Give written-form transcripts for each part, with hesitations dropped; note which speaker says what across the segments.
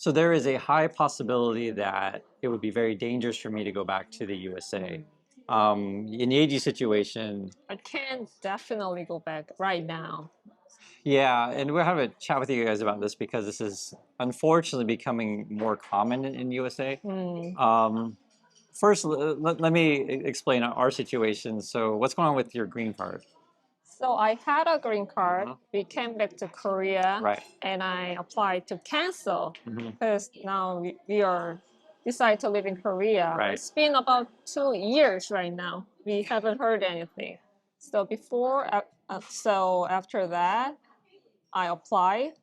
Speaker 1: So there is a high possibility that it would be very dangerous for me to go back to the USA. In the AG situation,
Speaker 2: I can definitely go back right now.
Speaker 1: yeah, and we'll have a chat with you guys about this because this is unfortunately becoming more common in USA.
Speaker 2: Mm.
Speaker 1: Um, First, let me explain our situation. So, what's going on with your green card?
Speaker 2: So I had a green card.
Speaker 1: Uh-huh.
Speaker 2: We came back to Korea,
Speaker 1: Right.
Speaker 2: and I applied to cancel
Speaker 1: Hmm.
Speaker 2: because now we are decide to live in Korea.
Speaker 1: Right.
Speaker 2: It's been about 2 years right now. We haven't heard anything. So so after that, I applied.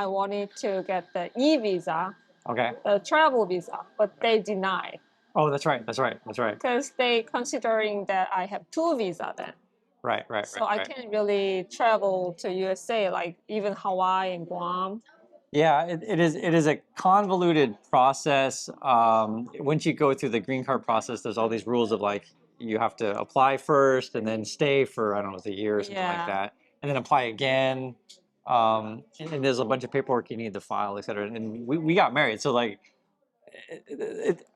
Speaker 2: I wanted to get the e visa,
Speaker 1: Okay.
Speaker 2: the travel visa, but they denied
Speaker 1: Oh, that's right. That's right. That's right.
Speaker 2: because they considering that I have two visa then.
Speaker 1: Right. Right.
Speaker 2: So
Speaker 1: Right.
Speaker 2: I
Speaker 1: Right.
Speaker 2: can't really travel to USA, like even Hawaii and Guam.
Speaker 1: Yeah, it is. It is a convoluted process. Once you go through the green card process, there's all these rules of like you have to apply first and then stay for I don't know, it's a year or something like
Speaker 2: Yeah.
Speaker 1: that, and then apply again. And there's a bunch of paperwork you need to file, et cetera. And we got married, so like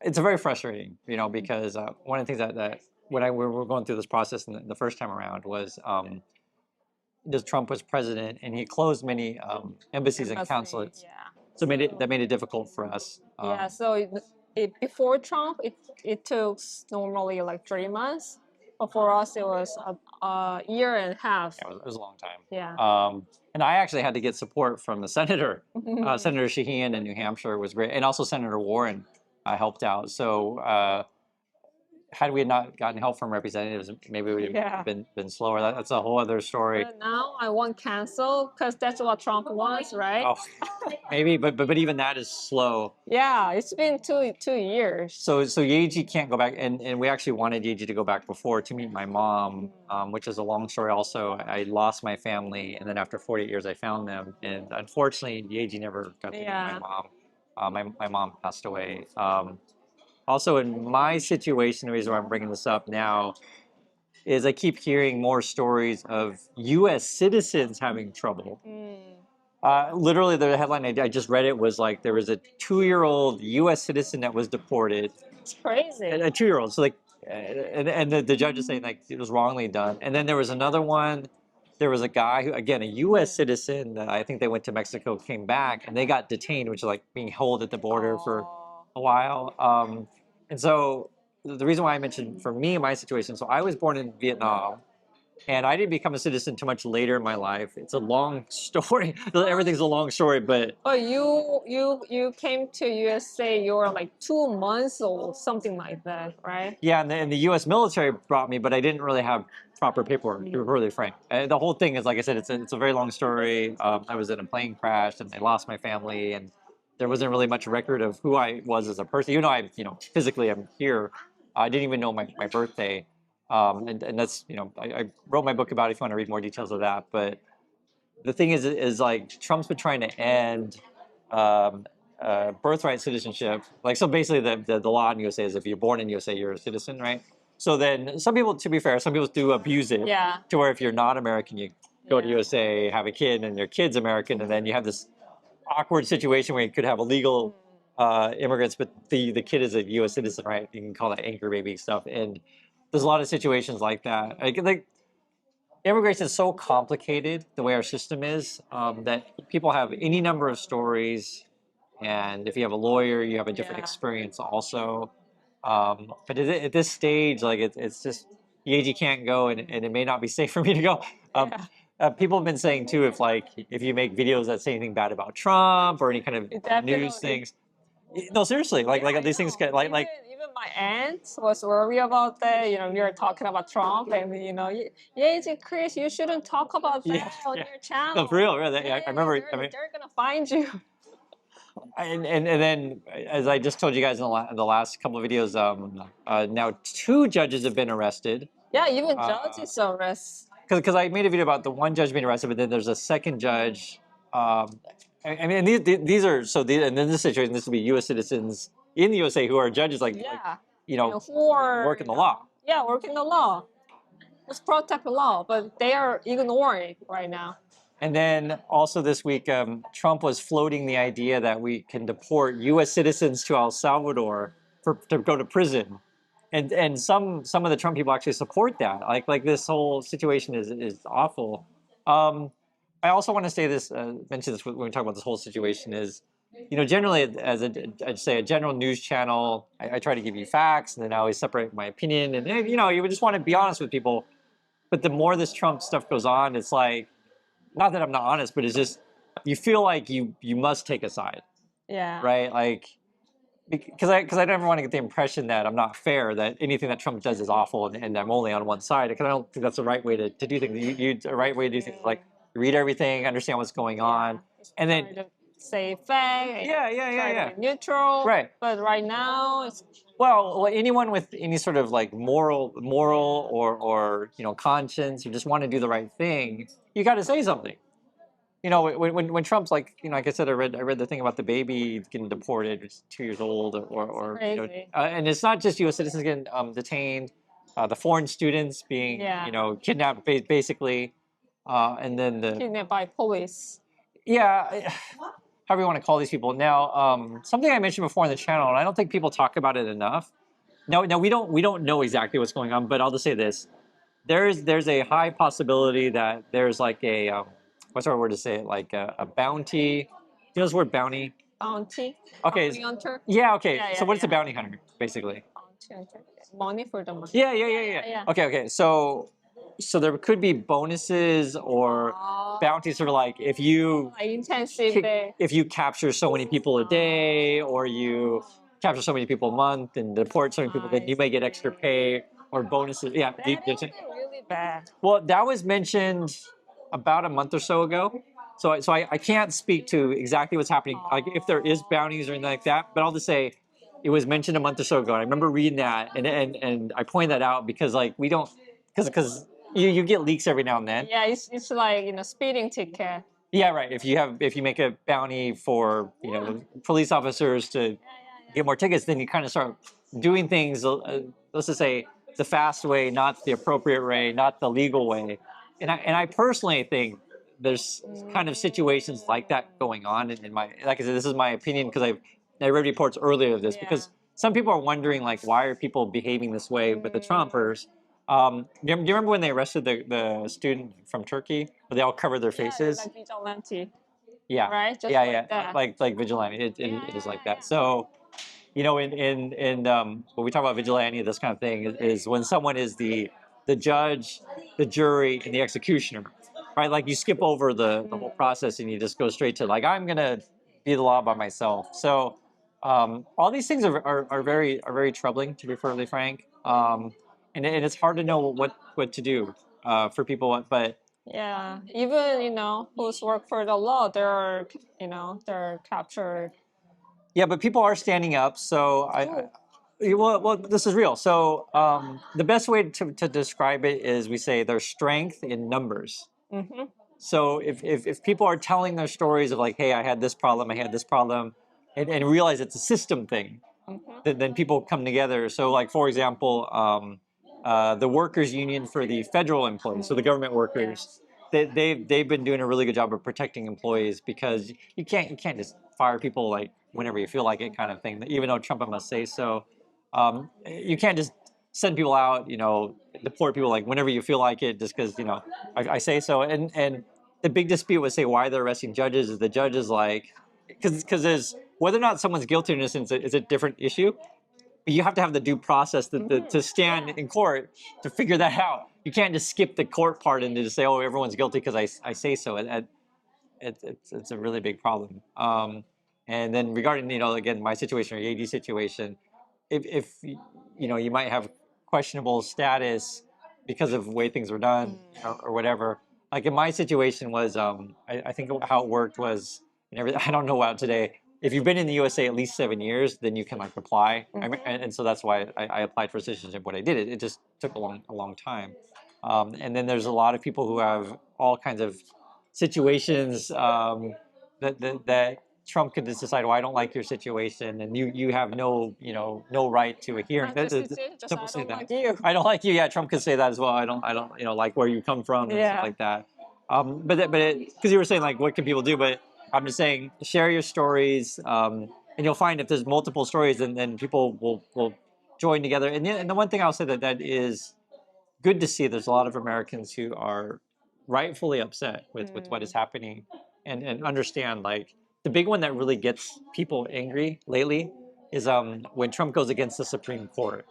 Speaker 1: it's very frustrating, because one of the things that when we were going through this process the first time around was Trump was president and he closed many embassies and
Speaker 2: Embassy,
Speaker 1: consulates,
Speaker 2: yeah.
Speaker 1: so that made it difficult for us.
Speaker 2: Yeah, so before Trump, it took normally like 3 months. But for us, it was a year and a half.
Speaker 1: Yeah, it was a long time.
Speaker 2: Yeah.
Speaker 1: And I actually had to get support from the senator. Senator Sheehan in New Hampshire was great, and also Senator Warren helped out. So had we not gotten help from representatives, maybe we would
Speaker 2: Yeah.
Speaker 1: have been slower. That's a whole other story.
Speaker 2: But now I want cancel because that's what Trump wants, right?
Speaker 1: Oh, maybe, but even that is slow.
Speaker 2: Yeah, it's been 2 years.
Speaker 1: So Yeji can't go back, and we actually wanted Yeji to go back before to meet my mom, which is a long story. Also, I lost my family, and then after 48 years, I found them, and unfortunately, Yeji never got to meet my mom. My mom passed away. Also, in my situation, the reason why I'm bringing this up now is I keep hearing more stories of U.S. citizens having trouble. Literally, the headline I just read it was like there was a 2-year-old U.S. citizen that was deported.
Speaker 2: It's crazy.
Speaker 1: A 2-year-old. So like, and the judge is saying like it was wrongly done. And then there was another one. There was a guy who, again, a U.S. citizen. I think they went to Mexico, came back, and they got detained, which is like being held at the border for a while. And so the reason why I mentioned for me my situation. So I was born in Vietnam. And I didn't become a citizen too much later in my life. It's a long story. Everything's a long story, but
Speaker 2: But you came to USA. You were like 2 months old, something like that, right?
Speaker 1: yeah, and the U.S. military brought me, but I didn't really have proper paperwork. To be really frank, the whole thing is like I said, it's a very long story. I was in a plane crash, and I lost my family, and there wasn't really much record of who I was as a person. Even though physically I'm here, I didn't even know my birthday. And that's I wrote my book about it if you want to read more details of that. But the thing is like Trump's been trying to end um, birthright citizenship. Like so, basically, the law in USA is if you're born in USA, you're a citizen, right? So then, some people, to be fair, some people do abuse it.
Speaker 2: Yeah.
Speaker 1: To where if you're not American, you go to
Speaker 2: Yeah.
Speaker 1: USA, have a kid, and your kid's American, and then you have this awkward situation where you could have illegal immigrants, but the kid is a U.S. citizen, right? You can call that anchor baby stuff, and there's a lot of situations like that. Like immigration is so complicated the way our system is that people have any number of stories, and if you have a lawyer, you have a different experience also. But at this stage, like it's just you can't go, and it may not be safe for me to go.
Speaker 2: Yeah.
Speaker 1: People have been saying too, if you make videos that say anything bad about Trump or any kind of news things, no, seriously, like these things get
Speaker 2: Even my aunt was worried about that. We were talking about Trump, and yeah, Chris, you shouldn't talk about that on your channel.
Speaker 1: no, for real. I remember.
Speaker 2: They're gonna find you.
Speaker 1: And then, as I just told you guys in the last couple of videos, now 2 judges have been arrested.
Speaker 2: Yeah, even judges arrest.
Speaker 1: Because I made a video about the one judge being arrested, but then there's a second judge. I mean, and these are and in this situation, this would be U.S. citizens in the USA who are judges, like
Speaker 2: who are
Speaker 1: work in the law.
Speaker 2: Yeah, work in the law. Let's protect the law, but they are ignoring right now.
Speaker 1: And then also this week, Trump was floating the idea that we can deport U.S. citizens to El Salvador to go to prison, and some of the Trump people actually support that. Like this whole situation is awful. I also want to say this, mention this when we talk about this whole situation is, generally as I'd say a general news channel, I try to give you facts, and then I always separate my opinion, and you would just want to be honest with people. But the more this Trump stuff goes on, it's like, not that I'm not honest, but it's just you feel like you must take a side,
Speaker 2: Yeah.
Speaker 1: right? Like because I never want to get the impression that I'm not fair, that anything that Trump does is awful, and I'm only on one side. Because I don't think that's the right way to do things. The right way to do things is like read everything, understand what's going on, and then
Speaker 2: Try to say fact. And try
Speaker 1: yeah.
Speaker 2: to be neutral.
Speaker 1: Right.
Speaker 2: But right now, it's
Speaker 1: Well, anyone with any sort of like moral or conscience, you just want to do the right thing, you got to say something. When Trump's like, like I said, I read the thing about the baby getting deported, it's 2 years old, or
Speaker 2: crazy.
Speaker 1: and it's not just U.S. citizens getting detained, the foreign students being kidnapped basically, and then
Speaker 2: Kidnapped by police.
Speaker 1: however you want to call these people. Now, something I mentioned before on the channel, and I don't think people talk about it enough. No, we don't know exactly what's going on, but I'll just say this: there's a high possibility that there's like a what's our word to say it, like a bounty. You know this word bounty?
Speaker 2: Bounty.
Speaker 1: Okay.
Speaker 2: Bounty hunter.
Speaker 1: Yeah. Okay.
Speaker 2: Yeah,
Speaker 1: So what's
Speaker 2: yeah.
Speaker 1: a bounty hunter basically?
Speaker 2: Bounty hunter. Money for the money.
Speaker 1: Yeah. Okay. So there could be bonuses or bounties, sort of like if you
Speaker 2: Intensive day.
Speaker 1: if you capture so many people a day, or you capture so many people a month and deport so many people, then you may get extra pay or bonuses. Yeah.
Speaker 2: That is really bad.
Speaker 1: Well, that was mentioned about a month or so ago. So I can't speak to exactly what's happening, like if there is bounties or anything like that. But I'll just say it was mentioned a month or so ago. And I remember reading that, and I pointed that out because like we don't, because you get leaks every now and then.
Speaker 2: Yeah, it's like speeding ticket.
Speaker 1: Yeah, right. If you make a bounty for police officers to get more tickets, then you kind of start doing things. Let's just say the fast way, not the appropriate way, not the legal way. And I personally think there's kind of situations like that going on. In my, like I said, this is my opinion because I read reports earlier of this, because some people are wondering like, why are people behaving this way with the Trumpers? Do you remember when they arrested the student from Turkey, where they all covered their faces?
Speaker 2: Like vigilante.
Speaker 1: Yeah.
Speaker 2: Right? Just
Speaker 1: Yeah.
Speaker 2: that.
Speaker 1: Like vigilante. It is like that. So, in when we talk about vigilante, this kind of thing is when someone is the judge, the jury, and the executioner, right? Like you skip over the whole process and you just go straight to like, I'm gonna be the law by myself. So, all these things are very troubling, to be fairly frank. And it's hard to know what to do for people, but.
Speaker 2: Yeah, even who's work for the law, they're captured.
Speaker 1: Yeah, but people are standing up. So well, this is real. So the best way to describe it is we say there's strength in numbers.
Speaker 2: Mm-hmm.
Speaker 1: So if people are telling their stories of like, hey, I had this problem, and realize it's a system thing, then people come together. So like, for example, the workers union for the federal employees, so the government workers, they've been doing a really good job of protecting employees, because you can't just fire people like whenever you feel like it, kind of thing. Even though Trump must say so, you can't just send people out, deport people like whenever you feel like it, just because I say so. And the big dispute was say why they're arresting judges is the judges like, because there's whether or not someone's guilty or innocent is a different issue. But you have to have the due process to stand in court to figure that out. You can't just skip the court part and just say, oh, everyone's guilty because I say so. It's a really big problem. And then regarding, again, my situation or the AD situation, if you might have questionable status because of the way things were done or whatever. Like in my situation was, I think how it worked was, I don't know about today. If you've been in the USA at least 7 years, then you can like apply. And so that's why I applied for citizenship when I did it. It just took a long time. And then there's a lot of people who have all kinds of situations that Trump could just decide, well, I don't like your situation, and you have no right to a hearing.
Speaker 2: Trump
Speaker 1: Simple say
Speaker 2: don't
Speaker 1: that.
Speaker 2: like you.
Speaker 1: I don't like you. Yeah, Trump could say that as well. I don't like where you come from and stuff like that. But because you were saying like, what can people do? But I'm just saying, share your stories, and you'll find if there's multiple stories, then people will join together. And the one thing I'll say that is good to see. There's a lot of Americans who are rightfully upset with what is
Speaker 2: Mm,
Speaker 1: happening, and understand like the big one that really gets people angry lately is when Trump goes against the Supreme Court.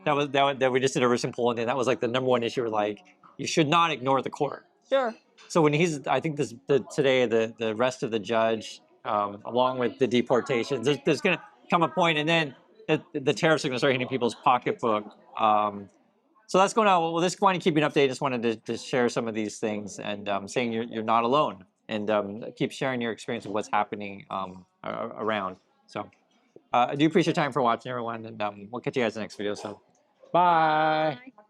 Speaker 2: mm,
Speaker 1: That we just did a recent poll, and that was like the number one issue. Like you should not ignore the court.
Speaker 2: sure.
Speaker 1: So when I think today the rest of the judge, along with the deportations, there's going to come a point, and then the tariffs are going to start hitting people's pocketbook. So that's going on. Well, this wanted to keep you an update. Just wanted to share some of these things, and saying you're not alone, and keep sharing your experience of what's happening around. So I do appreciate your time for watching, everyone, and we'll catch you guys in the next video. So bye.
Speaker 2: Bye.